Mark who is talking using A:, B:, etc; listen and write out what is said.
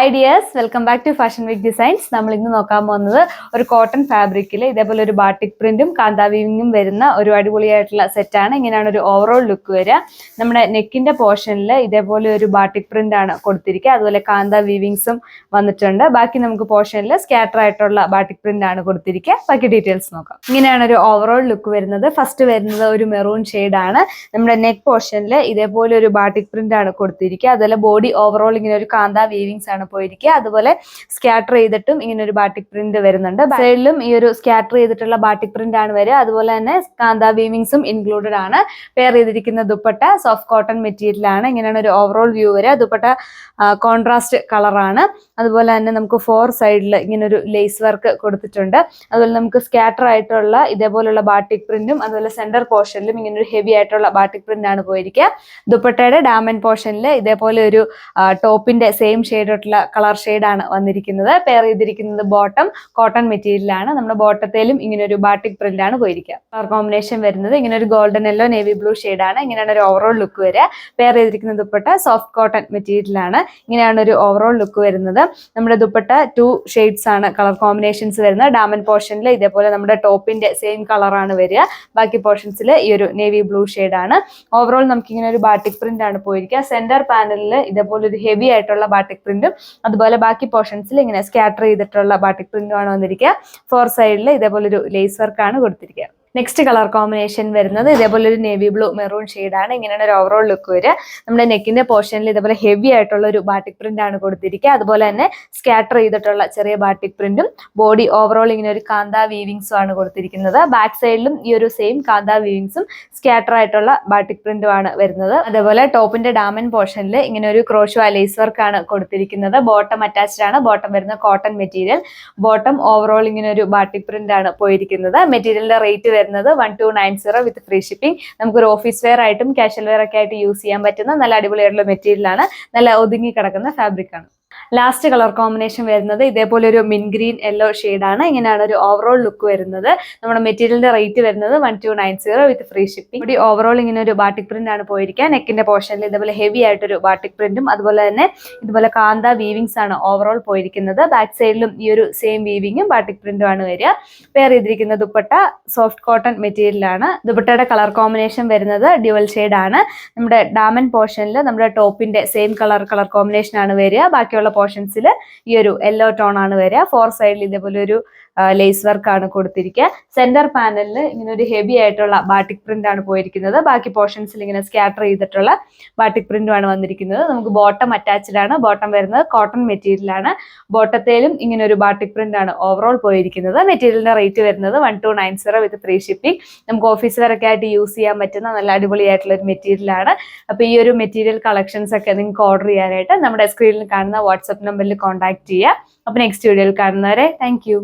A: Ideas welcome back to fashion week designs. നമ്മൾ ഇന്ന് നോക്കാൻ പോകുന്നത് ഒരു കോട്ടൺ ഫാബ്രിക്കിൽ ഇതേപോലെ ഒരു ബാട്ടിക് പ്രിന്റും കാന്താ വീവിങ്ങും വരുന്ന ഒരു അടിപൊളിയായിട്ടുള്ള സെറ്റാണ്. ഇങ്ങനെയാണ് ഒരു ഓവറോൾ ലുക്ക് വരിക. നമ്മുടെ നെക്കിന്റെ പോർഷനിൽ ഇതേപോലെ ഒരു ബാട്ടിക് പ്രിന്റ് ആണ് കൊടുത്തിരിക്കുക. അതുപോലെ കാന്താ വീവിങ്സും വന്നിട്ടുണ്ട്. ബാക്കി നമുക്ക് പോർഷനിൽ സ്കാറ്റർ ആയിട്ടുള്ള ബാട്ടിക് പ്രിന്റ് ആണ് കൊടുത്തിരിക്കുക. ബാക്കി ഡീറ്റെയിൽസ് നോക്കാം. ഇങ്ങനെയാണ് ഒരു ഓവറോൾ ലുക്ക് വരുന്നത്. ഫസ്റ്റ് വരുന്നത് ഒരു മെറൂൺ ഷെയ്ഡാണ്. നമ്മുടെ നെക്ക് പോർഷനിൽ ഇതേപോലെ ഒരു ബാട്ടിക് പ്രിന്റ് ആണ് കൊടുത്തിരിക്കുക. അതുപോലെ ബോഡി ഓവറോൾ ഇങ്ങനെ ഒരു കാന്താ വീവിങ്സ് ആണ് പോയിരിക്കുക. അതുപോലെ സ്കാറ്റർ ചെയ്തിട്ടും ഇങ്ങനെ ഒരു ബാട്ടിക് പ്രിന്റ് വരുന്നുണ്ട്. സൈഡിലും ഈ ഒരു സ്കാറ്റർ ചെയ്തിട്ടുള്ള ബാട്ടിക് പ്രിന്റ് ആണ് വരിക. അതുപോലെ തന്നെ കാന്താ വീവിങ്സും ഇൻക്ലൂഡഡ് ആണ്. പെയർ ചെയ്തിരിക്കുന്ന ദുപ്പട്ട സോഫ്റ്റ് കോട്ടൺ മെറ്റീരിയൽ ആണ്. ഇങ്ങനെയാണ് ഒരു ഓവറോൾ വ്യൂ വരിക. ദുപ്പട്ട കോൺട്രാസ്റ്റ് കളറാണ്. അതുപോലെ തന്നെ നമുക്ക് ഫോർ സൈഡിൽ ഇങ്ങനെ ഒരു ലേസ് വർക്ക് കൊടുത്തിട്ടുണ്ട്. അതുപോലെ നമുക്ക് സ്കാറ്റർ ആയിട്ടുള്ള ഇതേപോലുള്ള ബാട്ടിക് പ്രിന്റും അതുപോലെ സെന്റർ പോർഷനിലും ഇങ്ങനെ ഒരു ഹെവി ആയിട്ടുള്ള ബാട്ടിക് പ്രിന്റ് ആണ് പോയിരിക്കുക. ദുപ്പട്ടയുടെ ഡാമൻ പോർഷനിൽ ഇതേപോലെ ഒരു ടോപ്പിന്റെ സെയിം ഷെയ്ഡായിട്ടുള്ള കളർ ഷെയ്ഡാണ് വന്നിരിക്കുന്നത്. പെയർ ചെയ്തിരിക്കുന്നത് ബോട്ടം കോട്ടൺ മെറ്റീരിയൽ ആണ്. നമ്മുടെ ബോട്ടത്തിലും ഇങ്ങനെ ഒരു ബാട്ടിക് പ്രിന്റ് ആണ് പോയിരിക്കുക. കളർ കോമ്പിനേഷൻ വരുന്നത് ഇങ്ങനെ ഒരു ഗോൾഡൻ യെല്ലോ നേവി ബ്ലൂ ഷെയ്ഡാണ്. ഇങ്ങനെയാണ് ഒരു ഓവറോൾ ലുക്ക് വരിക. പെയർ ചെയ്തിരിക്കുന്ന ദുപ്പട്ട സോഫ്റ്റ് കോട്ടൺ മെറ്റീരിയൽ ആണ്. ഇങ്ങനെയാണ് ഒരു ഓവറോൾ ലുക്ക് വരുന്നത്. നമ്മുടെ ദുപ്പട്ട 2 ഷെയ്ഡ്സ് ആണ് കളർ കോമ്പിനേഷൻസ് വരുന്നത്. ഡാമൻ പോർഷനിൽ ഇതേപോലെ നമ്മുടെ ടോപ്പിന്റെ സെയിം കളറാണ് വരിക. ബാക്കി പോർഷൻസിൽ ഈ ഒരു നേവി ബ്ലൂ ഷെയ്ഡാണ്. ഓവറോൾ നമുക്ക് ഇങ്ങനെ ഒരു ബാട്ടിക് പ്രിന്റ് ആണ് പോയിരിക്കുക. സെന്റർ പാനലിൽ ഇതേപോലെ ഒരു ഹെവി ആയിട്ടുള്ള ബാട്ടിക് പ്രിന്റും അതുപോലെ ബാക്കി പോർഷൻസിൽ ഇങ്ങനെ സ്കാറ്റർ ചെയ്തിട്ടുള്ള ബാട്ടിക് പ്രിന്റും ആണ് വന്നിരിക്കുക. ഫോർ സൈഡിൽ ഇതേപോലെ ഒരു ലേസ് വർക്ക് ആണ് കൊടുത്തിരിക്കുക. നെക്സ്റ്റ് കളർ കോമ്പിനേഷൻ വരുന്നത് ഇതേപോലെ ഒരു നേവി ബ്ലൂ മെറൂൺ ഷെയ്ഡാണ്. ഇങ്ങനെയാണ് ഒരു ഓവറോൾ ലുക്ക് വരിക. നമ്മുടെ നെക്കിന്റെ പോർഷനിൽ ഇതേപോലെ ഹെവി ആയിട്ടുള്ള ഒരു ബാട്ടിക് പ്രിന്റ് ആണ് കൊടുത്തിരിക്കുക. അതുപോലെ തന്നെ സ്കാറ്റർ ചെയ്തിട്ടുള്ള ചെറിയ ബാട്ടിക് പ്രിന്റും ബോഡി ഓവറോൾ ഇങ്ങനെ ഒരു കാന്താ വീവിങ്സും ആണ് കൊടുത്തിരിക്കുന്നത്. ബാക്ക് സൈഡിലും ഈ ഒരു സെയിം കാന്താ വീവിങ്സും സ്കാറ്റർ ആയിട്ടുള്ള ബാട്ടിക് പ്രിന്റും ആണ് വരുന്നത്. അതേപോലെ ടോപ്പിന്റെ ഡാമൻ പോർഷനിൽ ഇങ്ങനെ ഒരു ക്രോഷ്യോ ലേസ് വർക്ക് ആണ് കൊടുത്തിരിക്കുന്നത്. ബോട്ടം അറ്റാച്ച്ഡ് ആണ്. ബോട്ടം വരുന്ന കോട്ടൺ മെറ്റീരിയൽ. ബോട്ടം ഓവറോൾ ഇങ്ങനെ ഒരു ബാട്ടിക് പ്രിന്റ് ആണ് പോയിരിക്കുന്നത്. മെറ്റീരിയലിന്റെ റേറ്റ് വരുന്നത് 1290 വിത്ത് ഫ്രീ ഷിപ്പിംഗ്. നമുക്കൊരു ഓഫീസ് വെയർ ആയിട്ടും കാഷ്വൽ വെയർ ഒക്കെ ആയിട്ട് യൂസ് ചെയ്യാൻ പറ്റുന്ന നല്ല അടിപൊളിയായിട്ടുള്ള മെറ്റീരിയൽ ആണ്. നല്ല ഒതുങ്ങി കിടക്കുന്ന ഫാബ്രിക് ആണ്. ലാസ്റ്റ് കളർ കോമ്പിനേഷൻ വരുന്നത് ഇതേപോലെ ഒരു മിൻ ഗ്രീൻ യെല്ലോ ഷെയ്ഡാണ്. ഇങ്ങനെയാണ് ഒരു ഓവറോൾ ലുക്ക് വരുന്നത്. നമ്മുടെ മെറ്റീരിയലിന്റെ റേറ്റ് വരുന്നത് 1290 വിത്ത് ഫ്രീ ഷിപ്പിംഗ്. ഇവിടെ ഓവറോൾ ഇങ്ങനെ ഒരു ബാട്ടിക് പ്രിന്റ് ആണ് പോയിരിക്കുക. നെക്കിന്റെ പോർഷനിൽ ഇതേപോലെ ഹെവി ആയിട്ടൊരു ബാട്ടിക് പ്രിന്റും അതുപോലെ തന്നെ ഇതുപോലെ കാന്താ വീവിങ്സ് ആണ് ഓവറോൾ പോയിരിക്കുന്നത്. ബാക്ക് സൈഡിലും ഈ ഒരു സെയിം വീവിങ്ങും ബാട്ടിക് പ്രിന്റും ആണ് വരിക. പെയർ ചെയ്തിരിക്കുന്ന ദുപ്പട്ട സോഫ്റ്റ് കോട്ടൺ മെറ്റീരിയൽ ആണ്. ദുപ്പട്ടയുടെ കളർ കോമ്പിനേഷൻ വരുന്നത് ഡ്യുവൽ ഷെയ്ഡ് ആണ്. നമ്മുടെ ഡാമൻ പോർഷനിൽ നമ്മുടെ ടോപ്പിന്റെ സെയിം കളർ കോമ്പിനേഷൻ ആണ് വരിക. ബാക്കിയുള്ള പോർഷൻസിൽ ഈ ഒരു യെല്ലോ ടോൺ ആണ് വരിക. ഫോർ സൈഡിൽ ഇതേപോലെ ഒരു ലേസ് വർക്ക് ആണ് കൊടുത്തിരിക്കുക. സെന്റർ പാനലിൽ ഇങ്ങനെ ഒരു ഹെവി ആയിട്ടുള്ള ബാട്ടിക് പ്രിന്റ് ആണ് പോയിരിക്കുന്നത്. ബാക്കി പോർഷൻസിൽ ഇങ്ങനെ സ്കാറ്റർ ചെയ്തിട്ടുള്ള ബാട്ടിക് പ്രിന്റും ആണ് വന്നിരിക്കുന്നത്. നമുക്ക് ബോട്ടം അറ്റാച്ച്ഡ് ആണ്. ബോട്ടം വരുന്നത് കോട്ടൺ മെറ്റീരിയൽ ആണ്. ബോട്ടത്തിലും ഇങ്ങനെ ഒരു ബാട്ടിക് പ്രിന്റ് ആണ് ഓവറോൾ പോയിരിക്കുന്നത്. മെറ്റീരിയലിന്റെ റേറ്റ് വരുന്നത് 1290 വിത്ത് ഫ്രീ ഷിപ്പിംഗ്. നമുക്ക് ഓഫീസ് വെയർ ഒക്കെ ആയിട്ട് യൂസ് ചെയ്യാൻ പറ്റുന്ന നല്ല അടിപൊളിയായിട്ടുള്ള ഒരു മെറ്റീരിയൽ ആണ്. അപ്പൊ ഈ ഒരു മെറ്റീരിയൽ കളക്ഷൻസ് ഒക്കെ നിങ്ങൾക്ക് ഓർഡർ ചെയ്യാനായിട്ട് നമ്മുടെ സ്ക്രീനിൽ കാണുന്ന വാട്സ്ആപ്പ് നമ്പറിൽ കോൺടാക്ട് ചെയ്യുക. അപ്പൊ നെക്സ്റ്റ് വീഡിയോയിൽ കാണുന്നവരെ താങ്ക് യു.